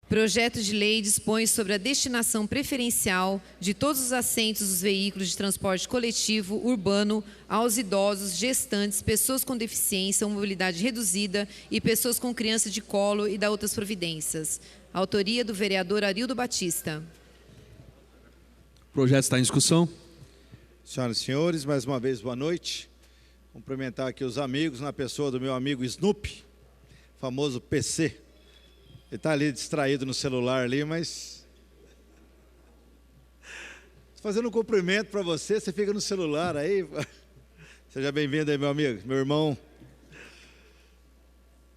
Projeto de lei dispõe sobre a destinação preferencial de todos os assentos dos veículos de transporte coletivo urbano aos idosos, gestantes, pessoas com deficiência ou mobilidade reduzida e pessoas com criança de colo e da outras providências. Autoria do vereador Arildo Batista. O projeto está em discussão. Senhoras e senhores, mais uma vez, boa noite. Cumprimentar aqui os amigos, na pessoa do meu amigo Snoopy, famoso PC. Ele está ali distraído no celular ali, mas... fazendo um cumprimento para você, você fica no celular aí. Seja bem-vindo aí, meu amigo, meu irmão.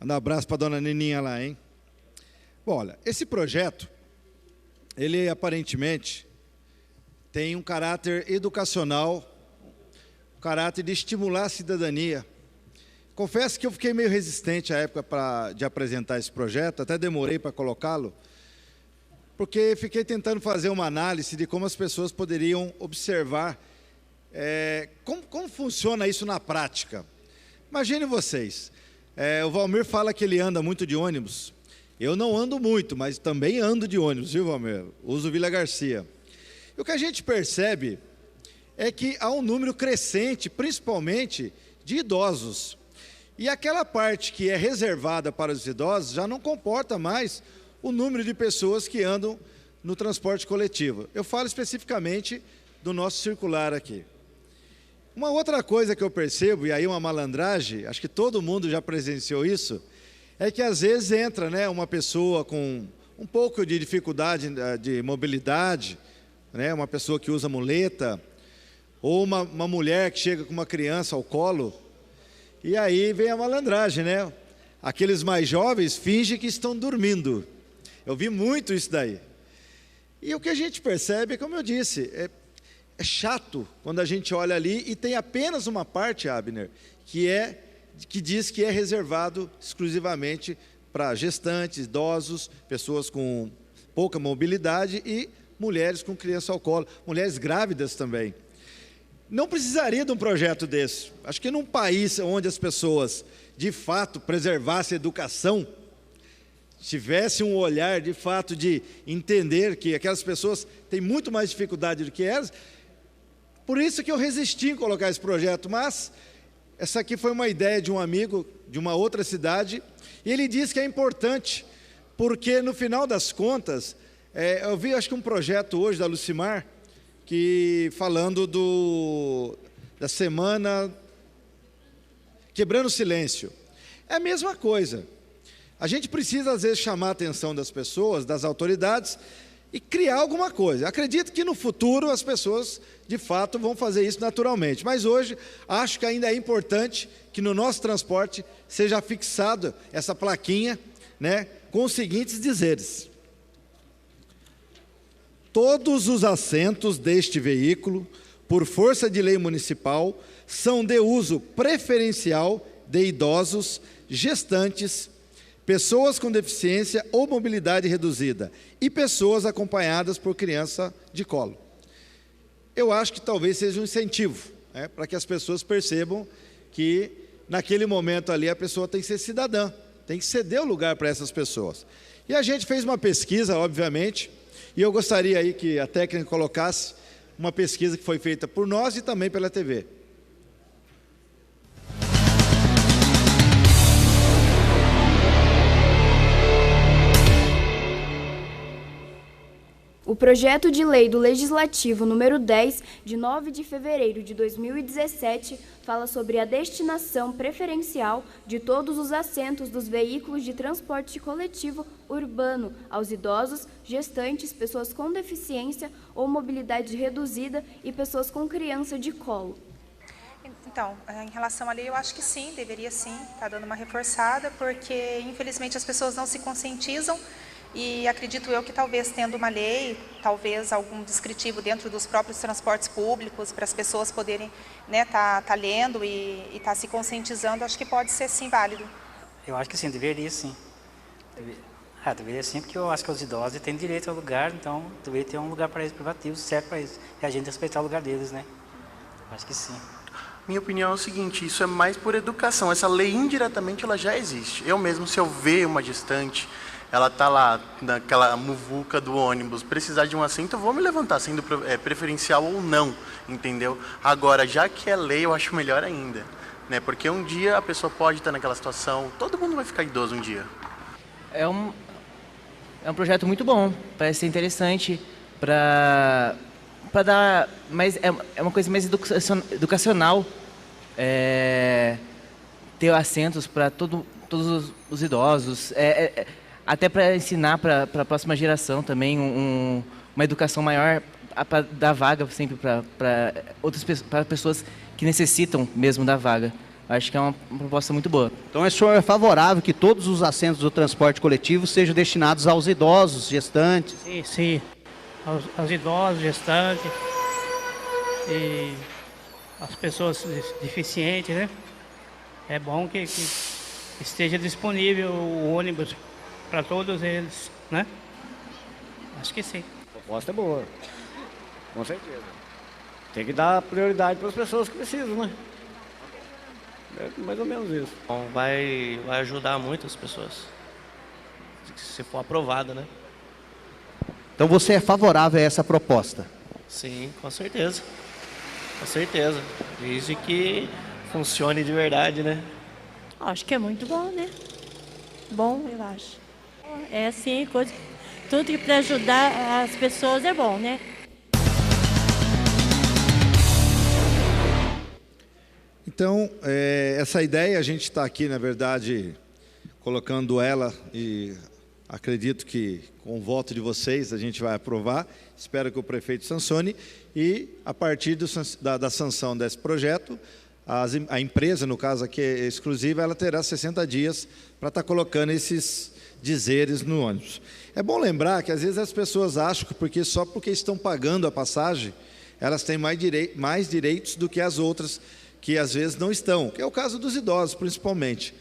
Manda um abraço para a dona Nininha lá, hein? Bom, olha, esse projeto, ele aparentemente tem um caráter educacional, um caráter de estimular a cidadania. Confesso que eu fiquei meio resistente à época de apresentar esse projeto, até demorei para colocá-lo, porque fiquei tentando fazer uma análise de como as pessoas poderiam observar como funciona isso na prática. Imagine vocês, o Valmir fala que ele anda muito de ônibus. Eu não ando muito, mas também ando de ônibus, viu, Valmir? Uso o Vila Garcia. E o que a gente percebe é que há um número crescente, principalmente de idosos. E aquela parte que é reservada para os idosos já não comporta mais o número de pessoas que andam no transporte coletivo. Eu falo especificamente do nosso circular aqui. Uma outra coisa que eu percebo, e aí uma malandragem, acho que todo mundo já presenciou isso, é que às vezes entra, né, uma pessoa com um pouco de dificuldade de mobilidade, né, uma pessoa que usa muleta, ou uma mulher que chega com uma criança ao colo. E aí vem a malandragem, né? Aqueles mais jovens fingem que estão dormindo. Eu vi muito isso daí. E o que a gente percebe, como eu disse, é chato quando a gente olha ali e tem apenas uma parte, Abner, que diz que é reservado exclusivamente para gestantes, idosos, pessoas com pouca mobilidade e mulheres com criança ao colo, mulheres grávidas também. Não precisaria de um projeto desse. Acho que num país onde as pessoas, de fato, preservassem a educação, tivessem um olhar, de fato, de entender que aquelas pessoas têm muito mais dificuldade do que elas, por isso que eu resisti em colocar esse projeto, mas essa aqui foi uma ideia de um amigo de uma outra cidade, e ele disse que é importante, porque no final das contas, eu vi acho que um projeto hoje da Lucimar, que falando da semana Quebrando o Silêncio. É a mesma coisa. A gente precisa, às vezes, chamar a atenção das pessoas, das autoridades, e criar alguma coisa. Acredito que no futuro as pessoas, de fato, vão fazer isso naturalmente. Mas hoje, acho que ainda é importante que no nosso transporte seja fixado essa plaquinha, né, com os seguintes dizeres: todos os assentos deste veículo, por força de lei municipal, são de uso preferencial de idosos, gestantes, pessoas com deficiência ou mobilidade reduzida e pessoas acompanhadas por criança de colo. Eu acho que talvez seja um incentivo, né, para que as pessoas percebam que naquele momento ali a pessoa tem que ser cidadã, tem que ceder o lugar para essas pessoas. E a gente fez uma pesquisa, obviamente, e eu gostaria aí que a técnica colocasse uma pesquisa que foi feita por nós e também pela TV. O projeto de lei do Legislativo número 10, de 9 de fevereiro de 2017, fala sobre a destinação preferencial de todos os assentos dos veículos de transporte coletivo urbano aos idosos, gestantes, pessoas com deficiência ou mobilidade reduzida e pessoas com criança de colo. Então, em relação à lei, eu acho que sim, deveria sim, estar dando uma reforçada, porque infelizmente as pessoas não se conscientizam. E acredito eu que talvez tendo uma lei, talvez algum descritivo dentro dos próprios transportes públicos, para as pessoas poderem, né, tá lendo e tá se conscientizando, acho que pode ser sim válido. Eu acho que sim, deveria sim. Deveria sim, porque eu acho que os idosos têm direito ao lugar, então deveria ter um lugar para eles privativo, certo para eles, e a gente respeitar o lugar deles, né? Acho que sim. Minha opinião é o seguinte, isso é mais por educação, essa lei indiretamente ela já existe. Eu mesmo, se eu ver uma gestante, ela está lá naquela muvuca do ônibus, precisar de um assento, eu vou me levantar, sendo preferencial ou não, entendeu? Agora, já que é lei, eu acho melhor ainda, né? Porque um dia a pessoa pode estar naquela situação, todo mundo vai ficar idoso um dia. É um projeto muito bom, parece ser interessante para dar, mas é uma coisa mais educacional, ter assentos para todos os idosos, até para ensinar para a próxima geração também uma educação maior, para dar vaga sempre para pessoas que necessitam mesmo da vaga. Acho que é uma proposta muito boa. Então, o senhor é favorável que todos os assentos do transporte coletivo sejam destinados aos idosos, gestantes? Sim, sim. Aos idosos, gestantes e as pessoas deficientes, né? É bom que esteja disponível o ônibus para todos eles, né? Acho que sim. A proposta é boa, com certeza. Tem que dar prioridade para as pessoas que precisam, né? É mais ou menos isso. Bom, vai ajudar muito as pessoas, se for aprovado, né? Então você é favorável a essa proposta? Sim, com certeza. Com certeza. Desde que funcione de verdade, né? Acho que é muito bom, né? Bom, eu acho. É assim, tudo que para ajudar as pessoas é bom, né? Então, essa ideia, a gente está aqui, na verdade, colocando ela e acredito que com o voto de vocês a gente vai aprovar. Espero que o prefeito sancione e, a partir da sanção desse projeto, a empresa, no caso aqui é exclusiva, ela terá 60 dias para estar colocando esses dizeres no ônibus. É bom lembrar que às vezes as pessoas acham que só porque estão pagando a passagem, elas têm mais direitos do que as outras que às vezes não estão, que é o caso dos idosos, principalmente.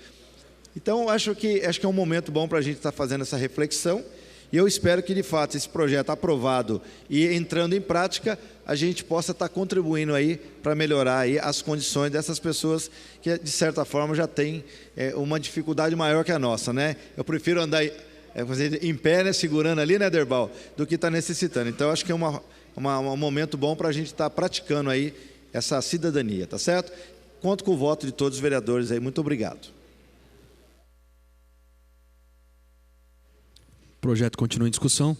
Então, acho que é um momento bom para a gente estar fazendo essa reflexão, e eu espero que, de fato, esse projeto aprovado e entrando em prática, a gente possa estar contribuindo aí para melhorar aí as condições dessas pessoas que, de certa forma, já têm uma dificuldade maior que a nossa, né? Eu prefiro andar em pé, né, segurando ali, né, Derbal, do que estar necessitando. Então, acho que é um momento bom para a gente estar praticando aí essa cidadania, tá certo? Conto com o voto de todos os vereadores aí. Muito obrigado. O projeto continua em discussão.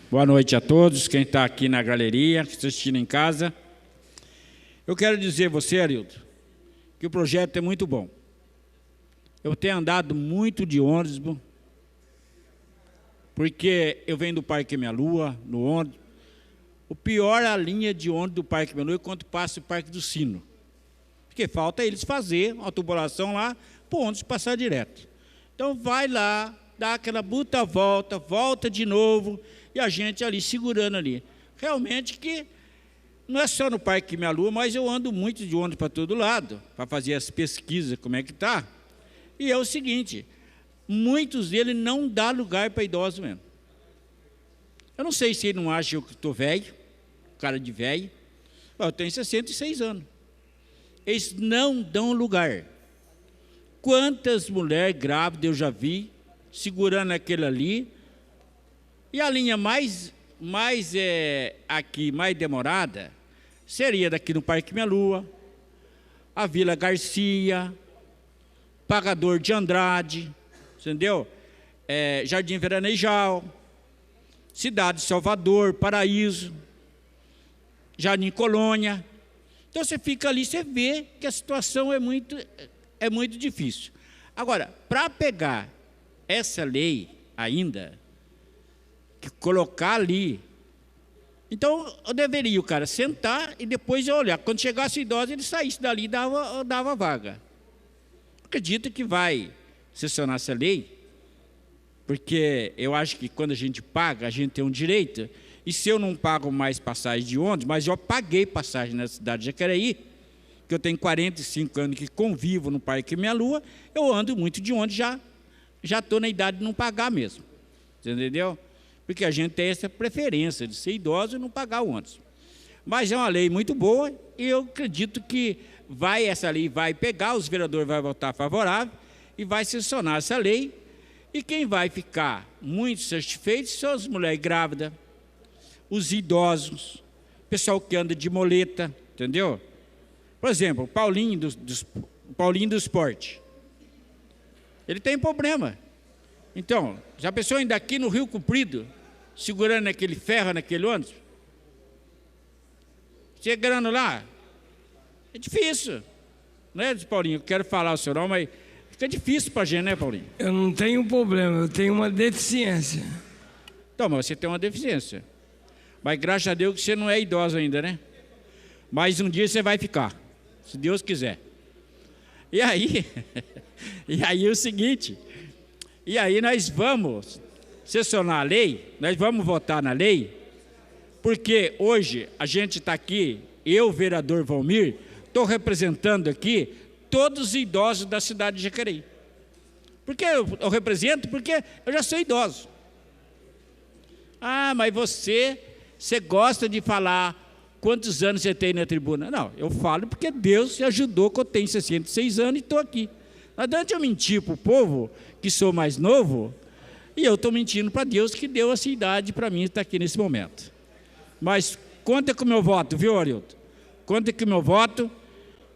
Boa noite a todos, quem está aqui na galeria, assistindo em casa. Eu quero dizer a você, Arildo, que o projeto é muito bom. Eu tenho andado muito de ônibus, porque eu venho do Parque Minha Lua, no ônibus. O pior é a linha de ônibus do Parque Minha Lua quando passa o Parque do Sino. Porque falta eles fazer uma tubulação lá para o ônibus passar direto. Então vai lá, dá aquela buta volta, volta de novo, e a gente ali segurando ali. Realmente que não é só no Parque Minha Lua, mas eu ando muito de ônibus para todo lado, para fazer as pesquisas, como é que está. E é o seguinte, muitos deles não dá lugar para idosos mesmo. Eu não sei se ele não acha que eu estou velho, cara de velho. Eu tenho 66 anos. Eles não dão lugar. Quantas mulheres grávidas eu já vi, segurando aquele ali. E a linha mais demorada seria daqui no Parque Minha Lua, a Vila Garcia, Pagador de Andrade, entendeu? Jardim Veranejal, Cidade de Salvador, Paraíso, Jardim Colônia. Então você fica ali, você vê que a situação é muito difícil. Agora, para pegar essa lei ainda, que colocar ali, então eu deveria o cara sentar e depois eu olhar. Quando chegasse o idoso, ele saísse dali e dava vaga. Acredito que vai sancionar essa lei, porque eu acho que quando a gente paga, a gente tem um direito, E se eu não pago mais passagem de ônibus, mas eu paguei passagem na cidade de Jacareí, que eu tenho 45 anos que convivo no Parque Minha Lua, eu ando muito de ônibus, já estou na idade de não pagar mesmo. Você entendeu? Porque a gente tem essa preferência de ser idoso e não pagar o ônibus. Mas é uma lei muito boa e eu acredito que essa lei vai pegar, os vereadores vão votar favorável e vai sancionar essa lei. E quem vai ficar muito satisfeito são as mulheres grávidas, os idosos, o pessoal que anda de moleta, entendeu? Por exemplo, o Paulinho do esporte. Ele tem problema. Então, já pensou ainda aqui no Rio Comprido, segurando aquele ferro naquele ônibus? Chegando lá, é difícil. Não é, Paulinho? Eu quero falar o seu nome, mas fica difícil para a gente, né, Paulinho? Eu não tenho problema, eu tenho uma deficiência. Então, mas você tem uma deficiência. Mas graças a Deus que você não é idoso ainda, né? Mas um dia você vai ficar, se Deus quiser. E aí, é o seguinte, e aí nós vamos sancionar a lei, nós vamos votar na lei, porque hoje a gente está aqui, eu, vereador Valmir, estou representando aqui todos os idosos da cidade de Jacareí. Por que eu represento? Porque eu já sou idoso. Ah, mas você gosta de falar quantos anos você tem na tribuna. Não, eu falo porque Deus me ajudou, que eu tenho 66 anos e estou aqui. Não adianta eu mentir para o povo que sou mais novo, e eu estou mentindo para Deus que deu essa idade para mim estar aqui nesse momento. Mas conta com o meu voto, viu, Arilton? Conta com o meu voto,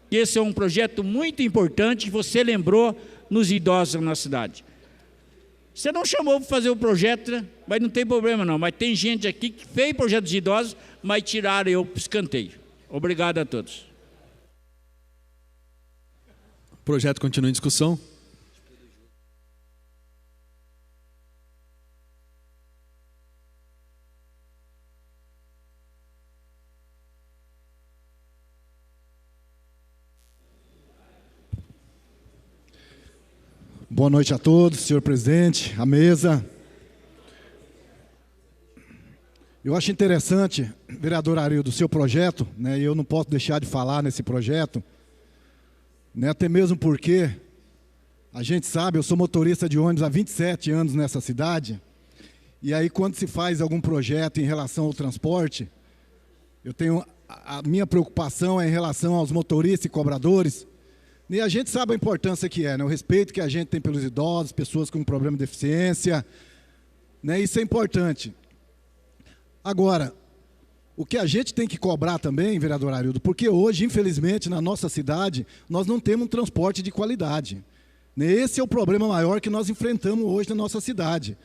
que esse é um projeto muito importante que você lembrou nos idosos na cidade. Você não chamou para fazer o projeto, né? Mas não tem problema não, mas tem gente aqui que fez projetos de idosos, mas tiraram eu para o escanteio. Obrigado a todos. O projeto continua em discussão. Boa noite a todos, senhor presidente, a mesa. Eu acho interessante, vereador Arildo, o seu projeto, né, e eu não posso deixar de falar nesse projeto, né, até mesmo porque a gente sabe, eu sou motorista de ônibus há 27 anos nessa cidade, e aí quando se faz algum projeto em relação ao transporte, eu tenho, a minha preocupação é em relação aos motoristas e cobradores. E a gente sabe a importância que é, né? O respeito que a gente tem pelos idosos, pessoas com problema de deficiência, né? Isso é importante. Agora, o que a gente tem que cobrar também, vereador Arildo, porque hoje, infelizmente, na nossa cidade, nós não temos um transporte de qualidade. Né? Esse é o problema maior que nós enfrentamos hoje na nossa cidade.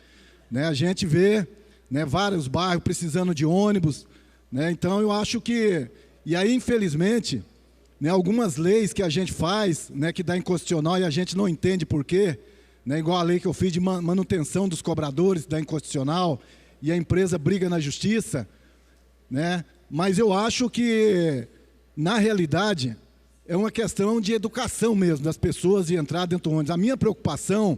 Né? A gente vê, né, vários bairros precisando de ônibus, né? Então eu acho que, e aí infelizmente, né, algumas leis que a gente faz, né, que dá inconstitucional e a gente não entende por quê, né, igual a lei que eu fiz de manutenção dos cobradores, da inconstitucional, e a empresa briga na justiça, né, mas eu acho que, na realidade, é uma questão de educação mesmo, das pessoas de entrar dentro do ônibus. A minha preocupação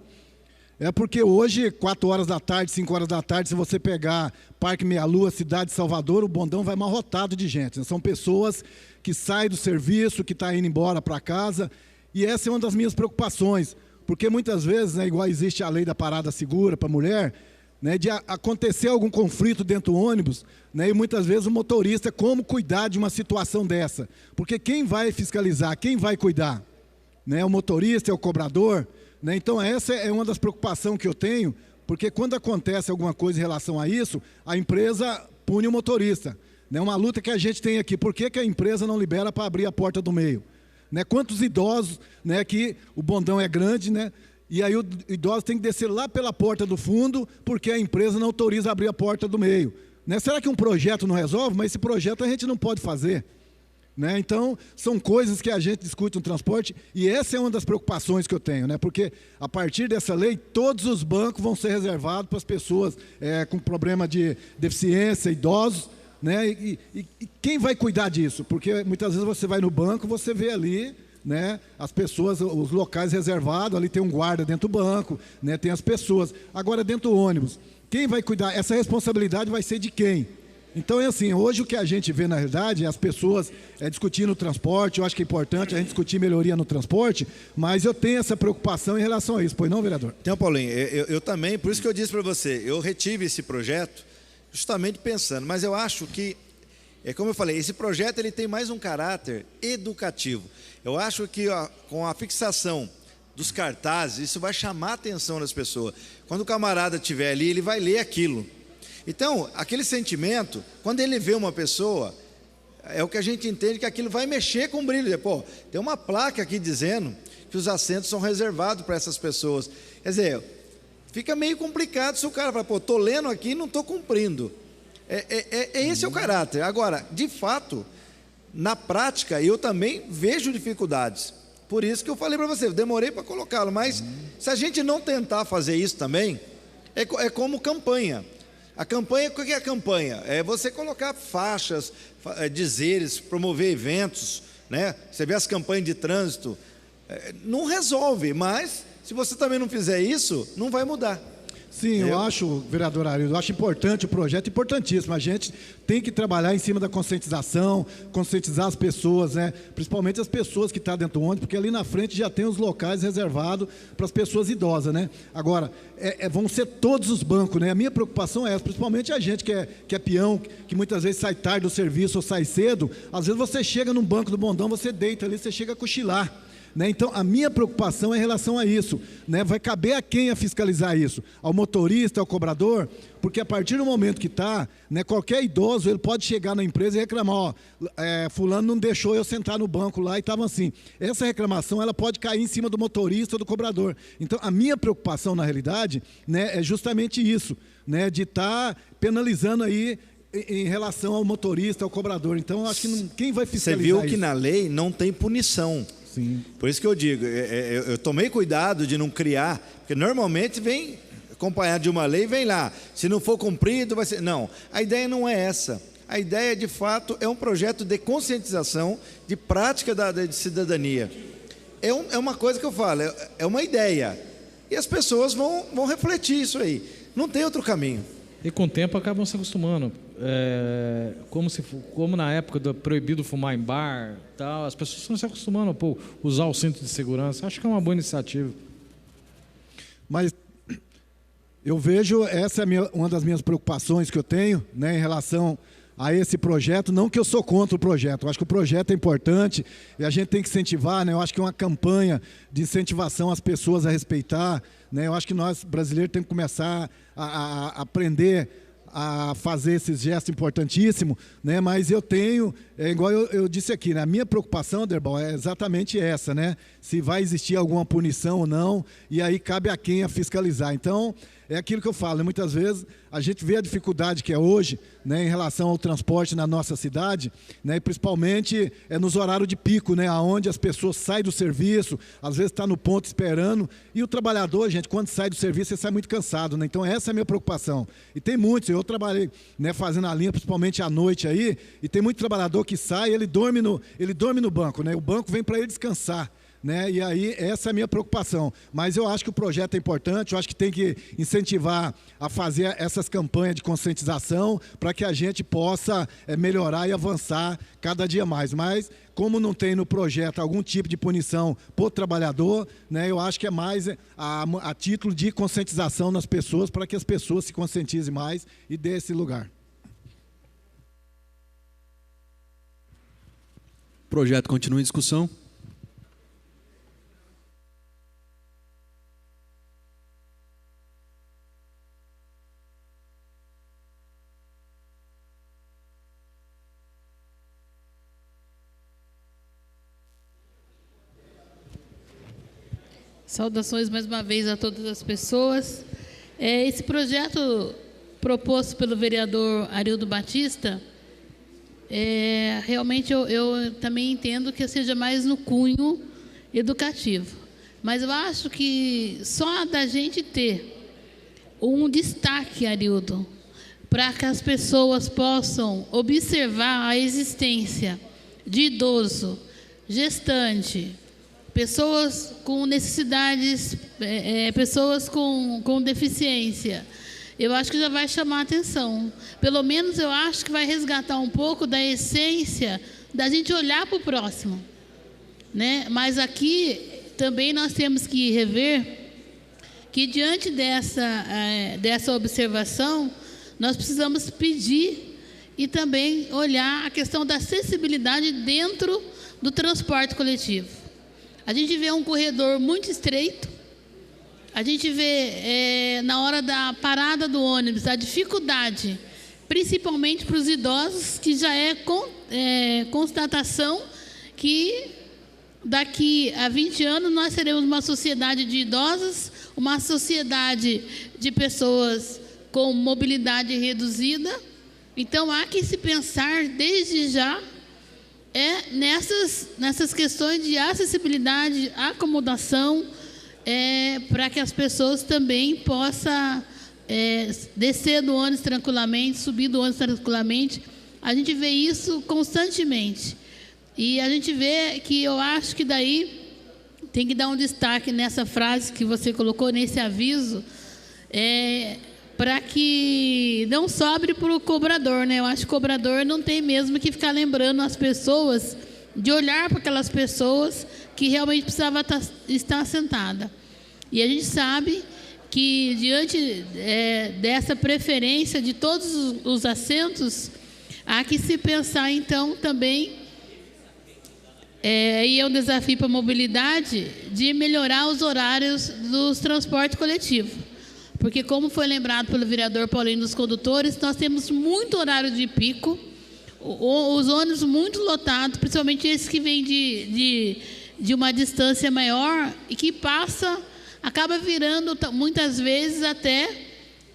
é porque hoje, 4 horas da tarde, 5 horas da tarde, se você pegar Parque Meia Lua, cidade de Salvador, o bondão vai amarrotado de gente, né? São pessoas que saem do serviço, que estão indo embora para casa, e essa é uma das minhas preocupações, porque muitas vezes, né, igual existe a lei da parada segura para a mulher, né, de acontecer algum conflito dentro do ônibus, né, e muitas vezes o motorista, como cuidar de uma situação dessa? Porque quem vai fiscalizar, quem vai cuidar? Né, o motorista, é o cobrador, né? Então essa é uma das preocupações que eu tenho, porque quando acontece alguma coisa em relação a isso, a empresa pune o motorista. É uma luta que a gente tem aqui. Por que a empresa não libera para abrir a porta do meio? Né? Quantos idosos, né, que o bondão é grande, né, e aí o idoso tem que descer lá pela porta do fundo porque a empresa não autoriza a abrir a porta do meio. Né? Será que um projeto não resolve? Mas esse projeto a gente não pode fazer. Né? Então, são coisas que a gente discute no transporte e essa é uma das preocupações que eu tenho. Né? Porque a partir dessa lei, todos os bancos vão ser reservados para as pessoas com problema de deficiência, idosos. Né? E quem vai cuidar disso? Porque muitas vezes você vai no banco, você vê ali, né, as pessoas, os locais reservados, ali tem um guarda dentro do banco, né, tem as pessoas. Agora, dentro do ônibus, quem vai cuidar? Essa responsabilidade vai ser de quem? Então, é assim, hoje o que a gente vê, na realidade, é as pessoas discutindo o transporte. Eu acho que é importante a gente discutir melhoria no transporte, mas eu tenho essa preocupação em relação a isso. Pois não, vereador? Então, Paulinho, eu também, por isso que eu disse para você, eu retive esse projeto justamente pensando, mas eu acho que, como eu falei, esse projeto ele tem mais um caráter educativo. Eu acho que com a fixação dos cartazes, isso vai chamar a atenção das pessoas. Quando o camarada estiver ali, ele vai ler aquilo. Então, aquele sentimento, quando ele vê uma pessoa, é o que a gente entende que aquilo vai mexer com o brilho. Pô, tem uma placa aqui dizendo que os assentos são reservados para essas pessoas. Quer dizer, fica meio complicado se o cara fala, pô, estou lendo aqui e não estou cumprindo. Esse é o caráter. Agora, de fato, na prática, eu também vejo dificuldades. Por isso que eu falei para você, eu demorei para colocá-lo, mas se a gente não tentar fazer isso também, é como campanha. A campanha, o que é a campanha? É você colocar faixas, dizeres, promover eventos, né? Você vê as campanhas de trânsito, não resolve, mas se você também não fizer isso, não vai mudar. Sim, eu acho, vereador Arildo, eu acho importante o projeto, importantíssimo. A gente tem que trabalhar em cima da conscientização, conscientizar as pessoas, né? Principalmente as pessoas que estão dentro do ônibus, porque ali na frente já tem os locais reservados para as pessoas idosas, né? Agora, vão ser todos os bancos, né? A minha preocupação é essa, principalmente a gente que é peão, que muitas vezes sai tarde do serviço ou sai cedo. Às vezes você chega num banco do bondão, você deita ali, você chega a cochilar. Né? Então, a minha preocupação é em relação a isso. Né? Vai caber a quem a fiscalizar isso? Ao motorista, ao cobrador? Porque a partir do momento que está, né, qualquer idoso ele pode chegar na empresa e reclamar, fulano não deixou eu sentar no banco lá e estava assim. Essa reclamação ela pode cair em cima do motorista ou do cobrador. Então, a minha preocupação, na realidade, né, é justamente isso, né, de estar penalizando aí em relação ao motorista, ao cobrador. Então, eu acho que quem vai fiscalizar isso? Você viu que na lei não tem punição. Sim. Por isso que eu digo, eu tomei cuidado de não criar, porque normalmente vem acompanhado de uma lei, vem lá, se não for cumprido vai ser... Não, a ideia não é essa. A ideia, de fato, é um projeto de conscientização, de prática de cidadania. É uma coisa que eu falo, é uma ideia. E as pessoas vão refletir isso aí. Não tem outro caminho. E com o tempo acabam se acostumando. Como na época do proibido fumar em bar, tal, as pessoas estão se acostumando a usar o cinto de segurança. Acho que é uma boa iniciativa. Mas eu vejo, essa é uma das minhas preocupações que eu tenho, né, em relação a esse projeto. Não que eu sou contra o projeto, eu acho que o projeto é importante e a gente tem que incentivar, né? Eu acho que é uma campanha de incentivação às pessoas a respeitar, né? Eu acho que nós, brasileiros, temos que começar a aprender a fazer esses gestos importantíssimos, né? Mas eu tenho, igual eu disse aqui, né? A minha preocupação, Derbal, é exatamente essa, né? Se vai existir alguma punição ou não, e aí cabe a quem a fiscalizar. Então, é aquilo que eu falo, né? Muitas vezes a gente vê a dificuldade que é hoje, né, em relação ao transporte na nossa cidade, né, e principalmente nos horários de pico, né, onde as pessoas saem do serviço, às vezes está no ponto esperando, e o trabalhador, gente, quando sai do serviço, ele sai muito cansado, né? Então essa é a minha preocupação. E tem muitos, eu trabalhei, né, fazendo a linha, principalmente à noite aí, e tem muito trabalhador que sai, ele dorme no banco, né? O banco vem para ele descansar. Né? E aí essa é a minha preocupação, mas eu acho que o projeto é importante, eu acho que tem que incentivar a fazer essas campanhas de conscientização para que a gente possa melhorar e avançar cada dia mais, mas como não tem no projeto algum tipo de punição por trabalhador, né, eu acho que é mais a título de conscientização nas pessoas, para que as pessoas se conscientizem mais e dê esse lugar. O projeto continua em discussão. Saudações mais uma vez a todas as pessoas. Esse projeto proposto pelo vereador Arildo Batista, realmente eu também entendo que seja mais no cunho educativo. Mas eu acho que só da gente ter um destaque, Arildo, para que as pessoas possam observar a existência de idoso, gestante, pessoas com necessidades, pessoas com deficiência, eu acho que já vai chamar a atenção. Pelo menos eu acho que vai resgatar um pouco da essência da gente olhar para o próximo, né? Mas aqui também nós temos que rever que, diante dessa observação, nós precisamos pedir e também olhar a questão da acessibilidade dentro do transporte coletivo. A gente vê um corredor muito estreito, a gente vê na hora da parada do ônibus a dificuldade, principalmente para os idosos, que já é constatação que daqui a 20 anos nós seremos uma sociedade de idosos, uma sociedade de pessoas com mobilidade reduzida. Então há que se pensar desde já nessas questões de acessibilidade, acomodação, para que as pessoas também possam descer do ônibus tranquilamente, subir do ônibus tranquilamente. A gente vê isso constantemente. E a gente vê que eu acho que daí tem que dar um destaque nessa frase que você colocou, nesse aviso, para que não sobre para o cobrador, né? Eu acho que o cobrador não tem mesmo que ficar lembrando as pessoas, de olhar para aquelas pessoas que realmente precisavam estar sentada. E a gente sabe que, diante dessa preferência de todos os assentos, há que se pensar, então, também, e é um desafio para a mobilidade, de melhorar os horários dos transportes coletivos. Porque, como foi lembrado pelo vereador Paulinho dos condutores, nós temos muito horário de pico, os ônibus muito lotados, principalmente esses que vêm de uma distância maior e que acaba virando, muitas vezes, até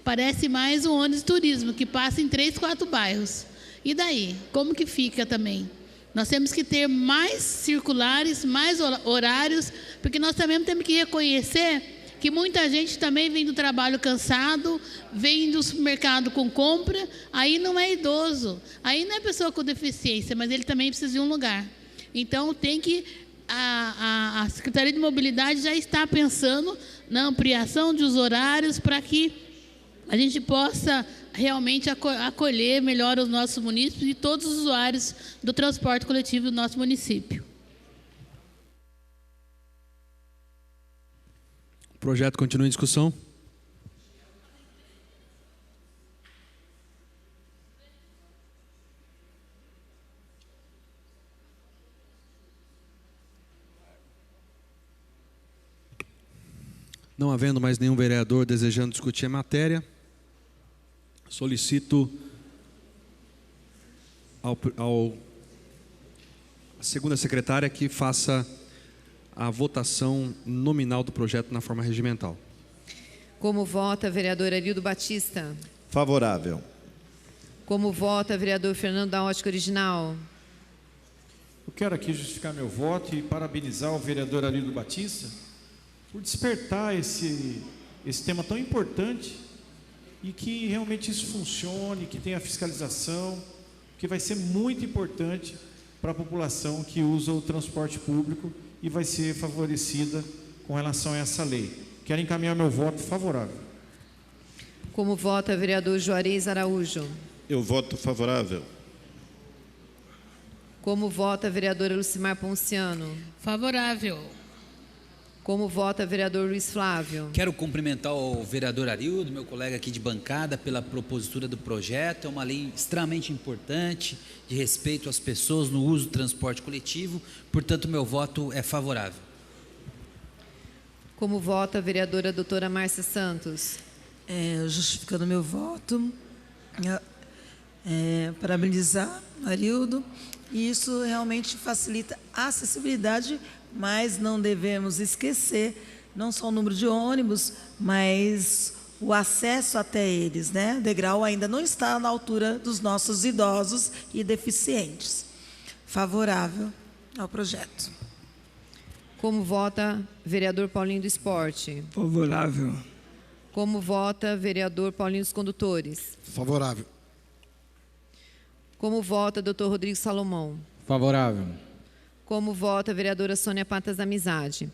parece mais um ônibus de turismo, que passa em 3, 4 bairros. E daí? Como que fica também? Nós temos que ter mais circulares, mais horários, porque nós também temos que reconhecer que muita gente também vem do trabalho cansado, vem do supermercado com compra, aí não é idoso, aí não é pessoa com deficiência, mas ele também precisa de um lugar. Então, tem que a Secretaria de Mobilidade já está pensando na ampliação dos horários para que a gente possa realmente acolher melhor os nossos munícipes e todos os usuários do transporte coletivo do nosso município. O projeto continua em discussão. Não havendo mais nenhum vereador desejando discutir a matéria, solicito à segunda secretária que faça a votação nominal do projeto na forma regimental. Como vota, vereador Arildo Batista? Favorável. Como vota, vereador Fernando da Ótica Original? Eu quero aqui justificar meu voto e parabenizar o vereador Arildo Batista por despertar esse tema tão importante e que realmente isso funcione, que tenha fiscalização, que vai ser muito importante para a população que usa o transporte público e vai ser favorecida com relação a essa lei. Quero encaminhar meu voto favorável. Como vota, vereador Juarez Araújo? Eu voto favorável. Como vota, vereadora Lucimar Ponciano? Favorável. Como vota, vereador Luiz Flávio? Quero cumprimentar o vereador Arildo, meu colega aqui de bancada, pela propositura do projeto. É uma lei extremamente importante, de respeito às pessoas no uso do transporte coletivo. Portanto, meu voto é favorável. Como vota a vereadora doutora Márcia Santos? Justificando meu voto, parabenizar Arildo. E isso realmente facilita a acessibilidade, mas não devemos esquecer não só o número de ônibus, mas o acesso até eles, né? O degrau ainda não está na altura dos nossos idosos e deficientes. Favorável ao projeto. Como vota vereador Paulinho do Esporte? Favorável. Como vota vereador Paulinho dos Condutores? Favorável. Como vota doutor Rodrigo Salomão? Favorável. Como vota a vereadora Sônia Patas da Amizade?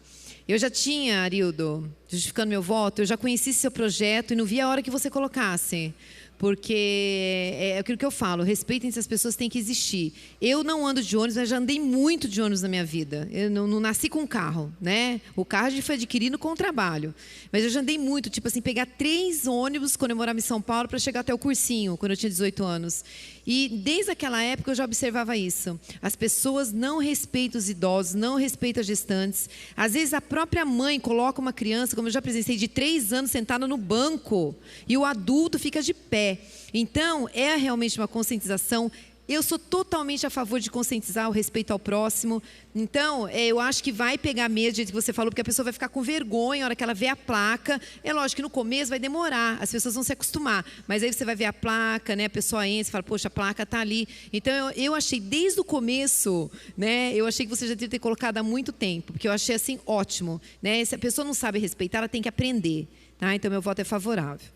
Eu já tinha, Arildo, justificando meu voto, eu já conheci seu projeto e não vi a hora que você colocasse. Porque é aquilo que eu falo, respeito entre as pessoas tem que existir. Eu não ando de ônibus, mas já andei muito de ônibus na minha vida. Eu não nasci com carro, né? O carro a gente foi adquirindo com o trabalho. Mas eu já andei muito, tipo assim, pegar 3 ônibus quando eu morava em São Paulo para chegar até o cursinho, quando eu tinha 18 anos. E desde aquela época eu já observava isso. As pessoas não respeitam os idosos, não respeitam as gestantes. Às vezes a própria mãe coloca uma criança, como eu já presenciei, de 3 anos sentada no banco e o adulto fica de pé. Então, é realmente uma conscientização. Eu sou totalmente a favor de conscientizar o respeito ao próximo. Então, eu acho que vai pegar mesmo, do jeito que você falou, porque a pessoa vai ficar com vergonha na hora que ela vê a placa. É lógico que no começo vai demorar, as pessoas vão se acostumar. Mas aí você vai ver a placa, né? A pessoa entra e fala, poxa, a placa está ali. Então, eu achei desde o começo, né? Eu achei que você já devia ter colocado há muito tempo, porque eu achei assim ótimo, né? Se a pessoa não sabe respeitar, ela tem que aprender. Tá? Então, meu voto é favorável.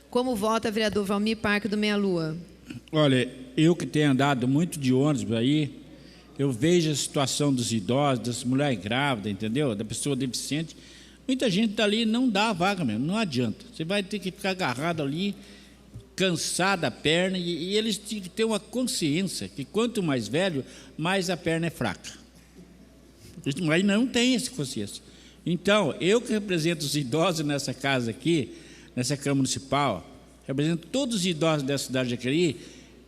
Como vota vereador Valmir Parque do Meia Lua? Olha, eu que tenho andado muito de ônibus aí, eu vejo a situação dos idosos, das mulheres grávidas, entendeu? Da pessoa deficiente. Muita gente está ali e não dá a vaga mesmo, não adianta. Você vai ter que ficar agarrado ali, cansado a perna, e eles têm que ter uma consciência que quanto mais velho, mais a perna é fraca. Mas não tem essa consciência. Então, eu que represento os idosos nessa casa aqui, nessa Câmara Municipal, represento todos os idosos dessa cidade de Jacareí,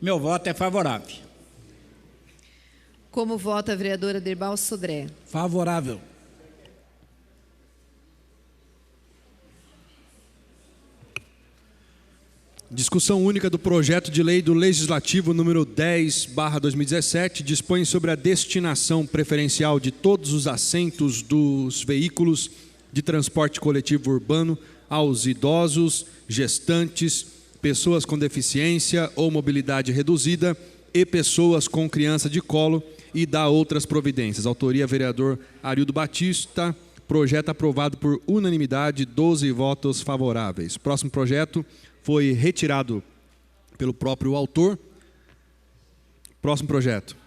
meu voto é favorável. Como vota a vereadora Derbal Sodré? Favorável. Discussão única do projeto de lei do Legislativo número 10/2017 dispõe sobre a destinação preferencial de todos os assentos dos veículos de transporte coletivo urbano aos idosos, gestantes, pessoas com deficiência ou mobilidade reduzida e pessoas com criança de colo e dá outras providências. Autoria vereador Arildo Batista. Projeto aprovado por unanimidade, 12 votos favoráveis. Próximo projeto foi retirado pelo próprio autor. Próximo projeto.